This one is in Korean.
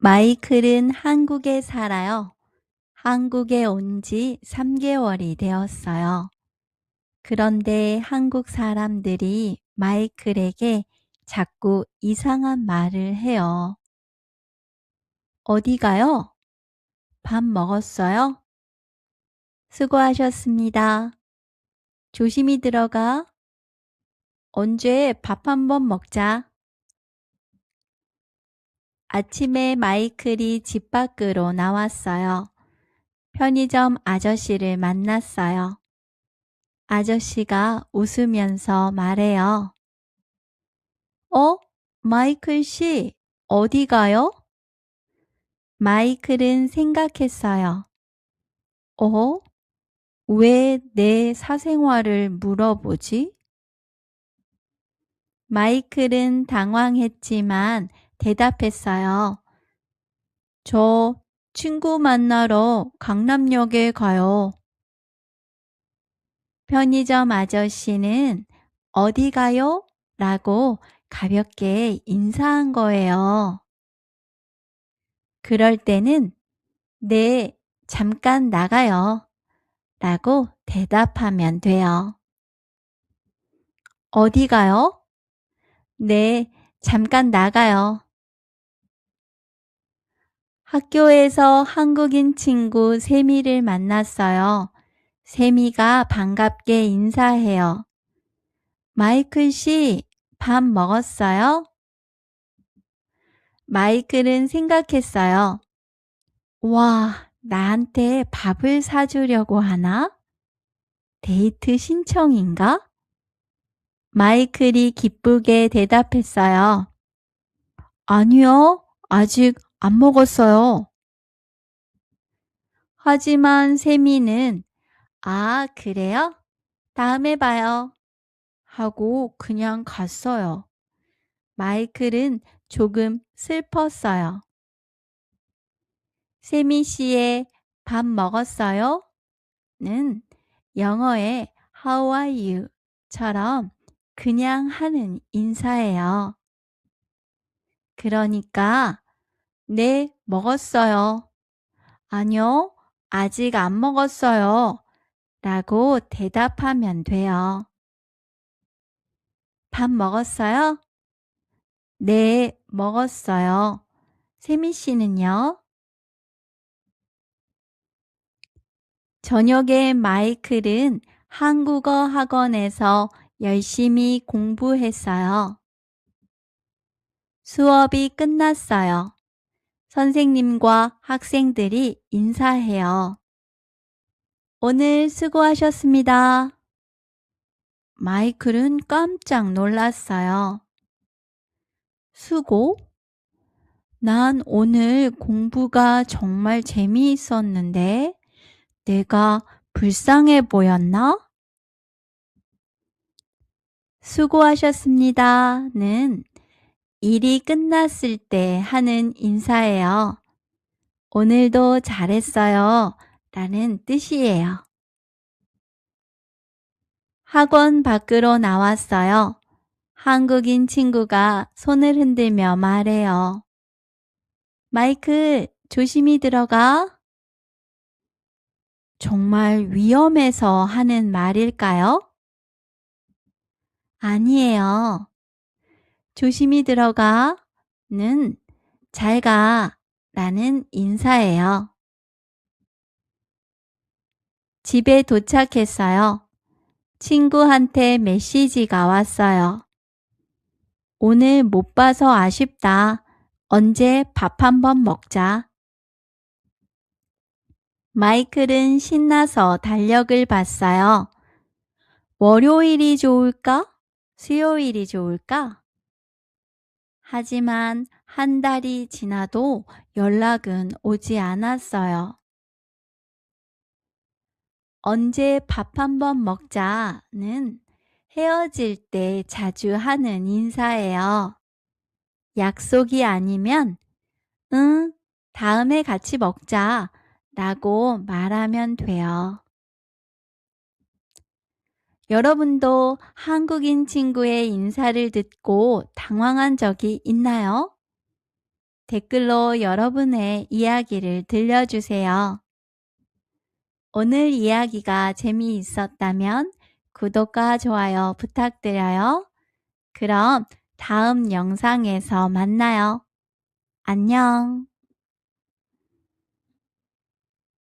마이클은 한국에 살아요. 한국에 온 지 3개월이 되었어요. 그런데 한국 사람들이 마이클에게 자꾸 이상한 말을 해요. 어디 가요? 밥 먹었어요? 수고하셨습니다. 조심히 들어가. 언제 밥 한번 먹자. 아침에 마이클이 집 밖으로 나왔어요. 편의점 아저씨를 만났어요. 아저씨가 웃으면서 말해요. 어? 마이클 씨, 어디 가요? 마이클은 생각했어요. 어? 왜 내 사생활을 물어보지? 마이클은 당황했지만 대답했어요. 저 친구 만나러 강남역에 가요. 편의점 아저씨는 어디 가요? 라고 가볍게 인사한 거예요. 그럴 때는 네, 잠깐 나가요. 라고 대답하면 돼요. 어디 가요? 네, 잠깐 나가요. 학교에서 한국인 친구 세미를 만났어요. 세미가 반갑게 인사해요. 마이클 씨, 밥 먹었어요? 마이클은 생각했어요. 와, 나한테 밥을 사주려고 하나? 데이트 신청인가? 마이클이 기쁘게 대답했어요. 아니요, 아직 안 먹었어요. 하지만 세미는 아, 그래요? 다음에 봐요. 하고 그냥 갔어요. 마이클은 조금 슬펐어요. 세미 씨의 밥 먹었어요? 는 영어의 How are you? 처럼 그냥 하는 인사예요. 그러니까 네, 먹었어요. 아니요, 아직 안 먹었어요. 라고 대답하면 돼요. 밥 먹었어요? 네, 먹었어요. 세미 씨는요? 저녁에 마이클은 한국어 학원에서 열심히 공부했어요. 수업이 끝났어요. 선생님과 학생들이 인사해요. 오늘 수고하셨습니다. 마이클은 깜짝 놀랐어요. 수고? 난 오늘 공부가 정말 재미있었는데 내가 불쌍해 보였나? 수고하셨습니다는 일이 끝났을 때 하는 인사예요. 오늘도 잘했어요. 라는 뜻이에요. 학원 밖으로 나왔어요. 한국인 친구가 손을 흔들며 말해요. 마이클, 조심히 들어가. 정말 위험해서 하는 말일까요? 아니에요. 조심히 들어가 는 잘 가 라는 인사예요. 집에 도착했어요. 친구한테 메시지가 왔어요. 오늘 못 봐서 아쉽다. 언제 밥 한번 먹자. 마이클은 신나서 달력을 봤어요. 월요일이 좋을까? 수요일이 좋을까? 하지만 한 달이 지나도 연락은 오지 않았어요. 언제 밥 한번 먹자는 헤어질 때 자주 하는 인사예요. 약속이 아니면 응, 다음에 같이 먹자 라고 말하면 돼요. 여러분도 한국인 친구의 인사를 듣고 당황한 적이 있나요? 댓글로 여러분의 이야기를 들려주세요. 오늘 이야기가 재미있었다면 구독과 좋아요 부탁드려요. 그럼 다음 영상에서 만나요. 안녕.